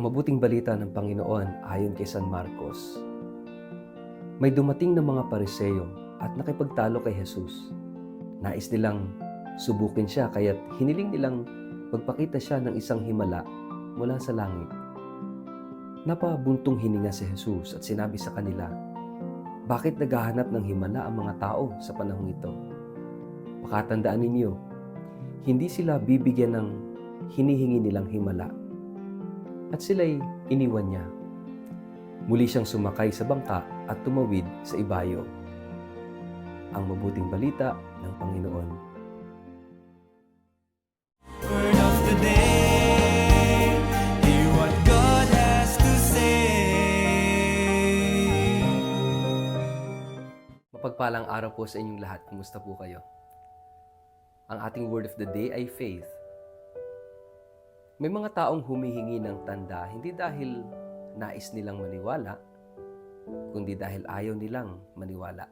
Ang mabuting balita ng Panginoon ayon kay San Marcos. May dumating na mga Pariseo at nakipagtalo kay Jesus. Nais nilang subukin siya kaya't hiniling nilang magpakita siya ng isang himala mula sa langit. Napabuntong hininga si Jesus at sinabi sa kanila, "Bakit naghahanap ng himala ang mga tao sa panahong ito? Pakatandaan ninyo, hindi sila bibigyan ng hinihingi nilang himala." At sila'y iniwan niya. Muli siyang sumakay sa bangka at tumawid sa ibayo. Ang mabuting balita ng Panginoon. Word of the day, hear what God has to say. Mapagpalang araw po sa inyong lahat. Kumusta po kayo? Ang ating word of the day ay faith. May mga taong humihingi ng tanda hindi dahil nais nilang maniwala, kundi dahil ayaw nilang maniwala.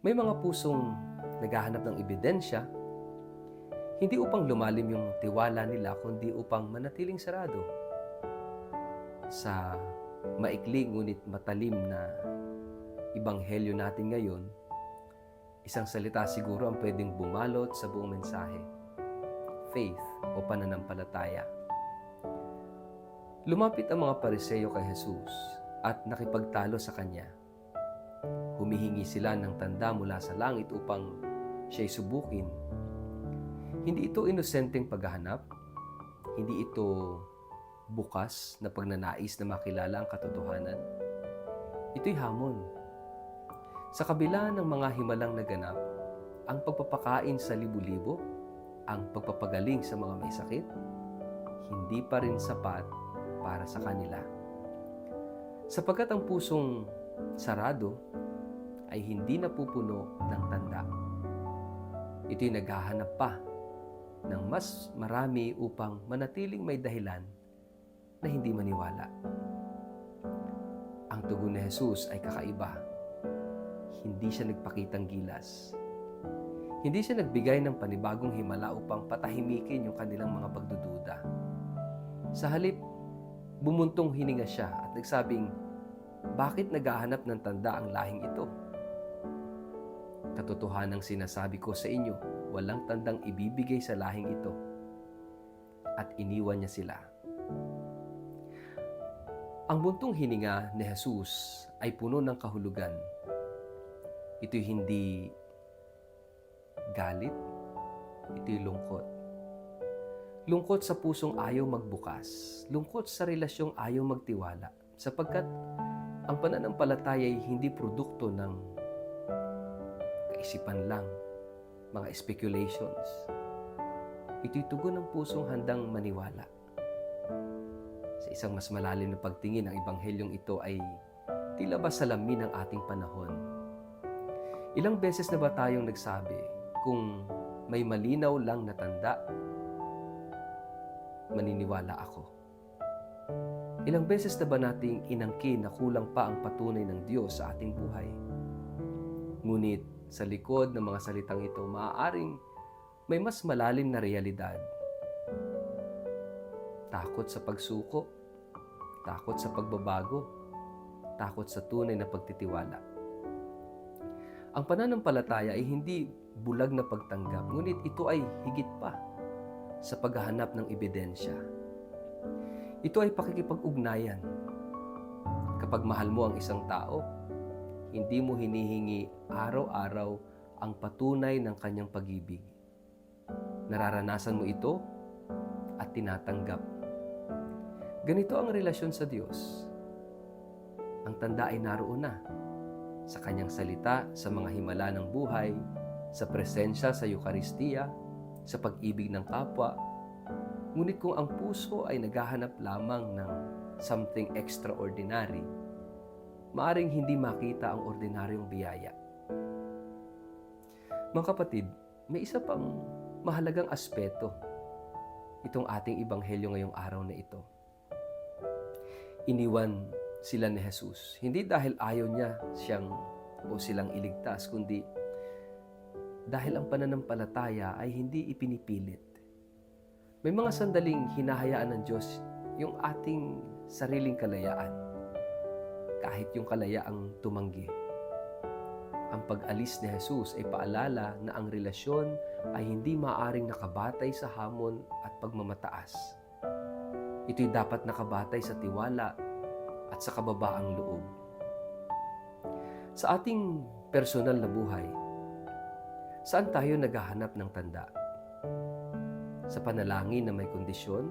May mga pusong naghahanap ng ebidensya, hindi upang lumalim yung tiwala nila, kundi upang manatiling sarado sa maikling ngunit matalim na ibanghelyo natin ngayon. Isang salita siguro ang pwedeng bumalot sa buong mensahe: faith o pananampalataya. Lumapit ang mga Pariseo kay Jesus at nakipagtalo sa kanya. Humihingi sila ng tanda mula sa langit upang siya'y subukin. Hindi ito inosenteng paghahanap, hindi ito bukas na pagnanais na makilala ang katotohanan. Ito'y hamon. Sa kabila ng mga himalang naganap, ang pagpapakain sa libu-libo, ang pagpapagaling sa mga may sakit, hindi pa rin sapat para sa kanila. Sapagkat ang pusong sarado ay hindi napupuno ng tanda. Ito'y naghahanap pa ng mas marami upang manatiling may dahilan na hindi maniwala. Ang tugon ni Jesus ay kakaiba. Hindi siya nagpakitang gilas. Hindi siya nagbigay ng panibagong himala upang patahimikin yung kanilang mga pagdududa. Sa halip, bumuntong hininga siya at nagsabing, "Bakit naghahanap ng tanda ang lahing ito? Katotohanang sinasabi ko sa inyo, walang tandang ibibigay sa lahing ito." At iniwan niya sila. Ang buntong hininga ni Jesus ay puno ng kahulugan. Ito'y hindi galit, ito'y lungkot. Lungkot sa pusong ayaw magbukas. Lungkot sa relasyong ayaw magtiwala. Sapagkat ang pananampalataya ay hindi produkto ng kaisipan lang, mga speculations. Ito'y tugon ng pusong handang maniwala. Sa isang mas malalim na pagtingin, ang ebanghelyong ito ay tila ba salamin ng ating panahon. Ilang beses na ba tayong nagsabi, kung may malinaw lang na tanda, maniniwala ako? Ilang beses na ba nating inangkin na kulang pa ang patunay ng Diyos sa ating buhay? Ngunit sa likod ng mga salitang ito, maaaring may mas malalim na realidad. Takot sa pagsuko, takot sa pagbabago, takot sa tunay na pagtitiwala. Ang pananampalataya ay hindi bulag na pagtanggap, ngunit ito ay higit pa sa paghahanap ng ebidensya. Ito ay pakikipag-ugnayan. Kapag mahal mo ang isang tao, hindi mo hinihingi araw-araw ang patunay ng kanyang pag-ibig. Nararanasan mo ito at tinatanggap. Ganito ang relasyon sa Diyos. Ang tanda ay naroon na sa kanyang salita, sa mga himala ng buhay, sa presensya sa Eucharistia, sa pag-ibig ng kapwa. Ngunit kung ang puso ay naghahanap lamang ng something extraordinary, maaring hindi makita ang ordinaryong biyaya. Mga kapatid, may isa pang mahalagang aspeto itong ating ebanghelyo ngayong araw na ito. Iniwan sila ni Jesus, hindi dahil ayaw niya silang iligtas, kundi dahil ang pananampalataya ay hindi ipinipilit. May mga sandaling hinahayaan ng Diyos yung ating sariling kalayaan. Kahit yung kalayaang tumanggi. Ang pag-alis ni Jesus ay paalala na ang relasyon ay hindi maaring nakabatay sa hamon at pagmamataas. Ito'y dapat nakabatay sa tiwala at sa kababaang loob. Sa ating personal na buhay, saan tayo naghahanap ng tanda? Sa panalangin na may kondisyon?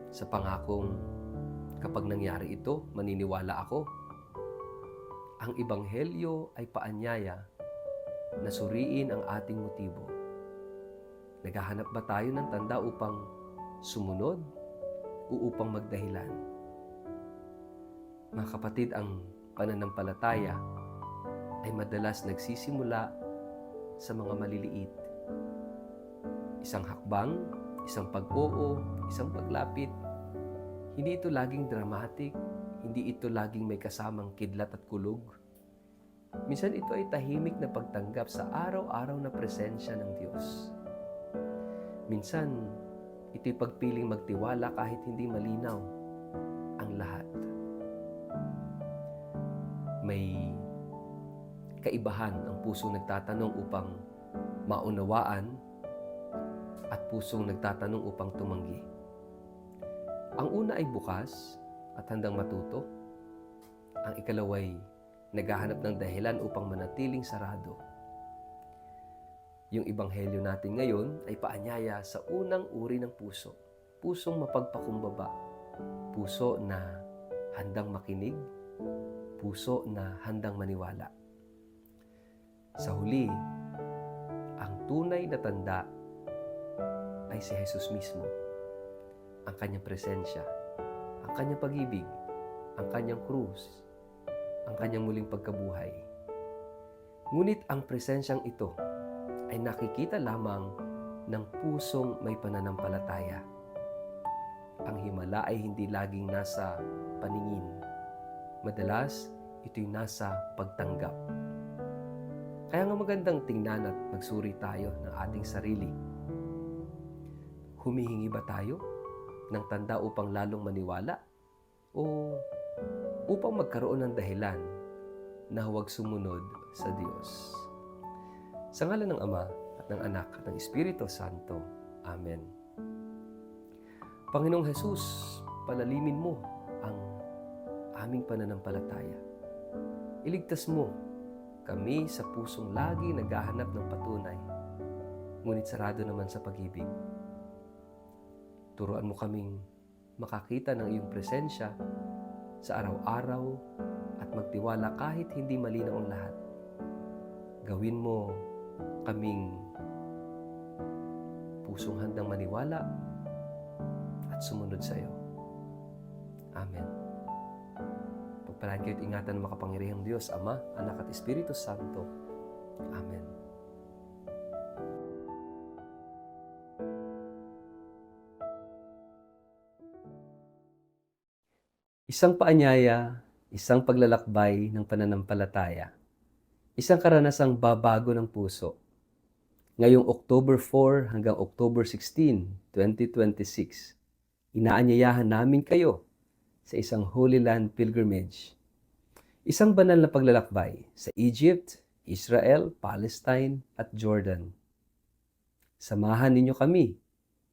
Sa pangakong kapag nangyari ito, maniniwala ako? Ang Ebanghelyo ay paanyaya na suriin ang ating motibo. Naghahanap ba tayo ng tanda upang sumunod o upang magdahilan? Mga kapatid, ang pananampalataya ay madalas nagsisimula sa mga maliliit. Isang hakbang, isang pag-oo, isang paglapit. Hindi ito laging dramatic, hindi ito laging may kasamang kidlat at kulog. Minsan ito ay tahimik na pagtanggap sa araw-araw na presensya ng Diyos. Minsan, ito'y pagpiling magtiwala kahit hindi malinaw ang lahat. May kaibahan ang pusong nagtatanong upang maunawaan at pusong nagtatanong upang tumanggi. Ang una ay bukas at handang matuto. Ang ikalawa ay naghahanap ng dahilan upang manatiling sarado. Yung ebanghelyo natin ngayon ay paanyaya sa unang uri ng puso. Pusong mapagpakumbaba. Puso na handang makinig. Puso na handang maniwala. Sa huli, ang tunay na tanda ay si Jesus mismo. Ang kanyang presensya, ang kanyang pag-ibig, ang kanyang krus, ang kanyang muling pagkabuhay. Ngunit ang presensyang ito ay nakikita lamang ng pusong may pananampalataya. Ang himala ay hindi laging nasa paningin. Madalas, ito'y nasa pagtanggap. Kaya nga magandang tingnan at magsuri tayo ng ating sarili. Humihingi ba tayo ng tanda upang lalong maniwala? O upang magkaroon ng dahilan na huwag sumunod sa Diyos? Sa ngalan ng Ama at ng Anak at ng Espiritu Santo. Amen. Panginoong Jesus, palalimin mo ang aming pananampalataya. Iligtas mo kami sa pusong lagi naghahanap ng patunay, ngunit sarado naman sa pag-ibig. Turuan mo kaming makakita ng iyong presensya sa araw-araw at magtiwala kahit hindi malinaw ang lahat. Gawin mo kaming pusong handang maniwala at sumunod sa iyo. Amen. Pagpalain kayo't ingatan ng makapangyarihang Diyos, Ama, Anak at Espiritu Santo. Amen. Isang paanyaya, isang paglalakbay ng pananampalataya, isang karanasang babago ng puso. Ngayong October 4 hanggang October 16, 2026, inaanyayahan namin kayo sa isang Holy Land Pilgrimage. Isang banal na paglalakbay sa Egypt, Israel, Palestine at Jordan. Samahan ninyo kami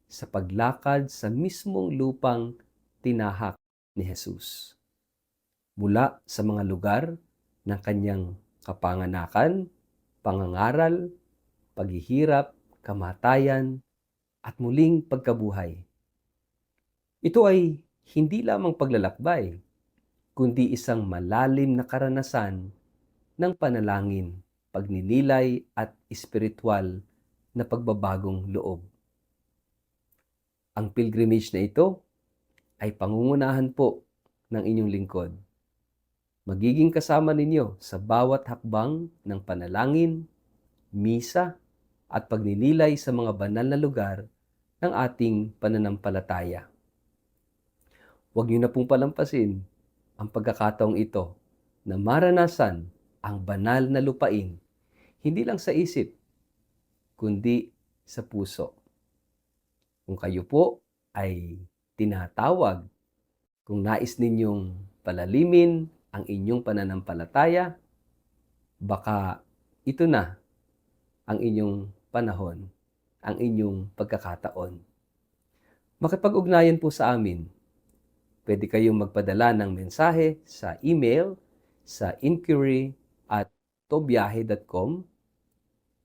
sa paglakad sa mismong lupang tinahak ni Jesus. Mula sa mga lugar ng kanyang kapanganakan, pangangaral, paghihirap, kamatayan, at muling pagkabuhay. Ito ay hindi lamang paglalakbay, kundi isang malalim na karanasan ng panalangin, pagninilay at espiritual na pagbabagong loob. Ang pilgrimage na ito ay pangungunahan po ng inyong lingkod. Magiging kasama ninyo sa bawat hakbang ng panalangin, misa, at pagninilay sa mga banal na lugar ng ating pananampalataya. Huwag niyo na pong palampasin ang pagkakataong ito na maranasan ang banal na lupain, hindi lang sa isip, kundi sa puso. Kung kayo po ay tinatawag. Kung nais ninyong palalimin ang inyong pananampalataya, baka ito na ang inyong panahon, ang inyong pagkakataon. Makipag-ugnayan po sa amin. Pwede kayong magpadala ng mensahe sa email sa inquiry@tobiyahe.com,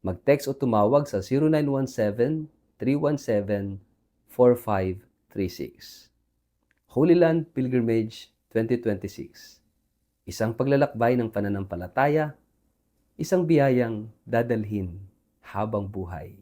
mag-text o tumawag sa 0917-317-4536. Holy Land Pilgrimage 2026. Isang paglalakbay ng pananampalataya, isang biyayang dadalhin habang buhay.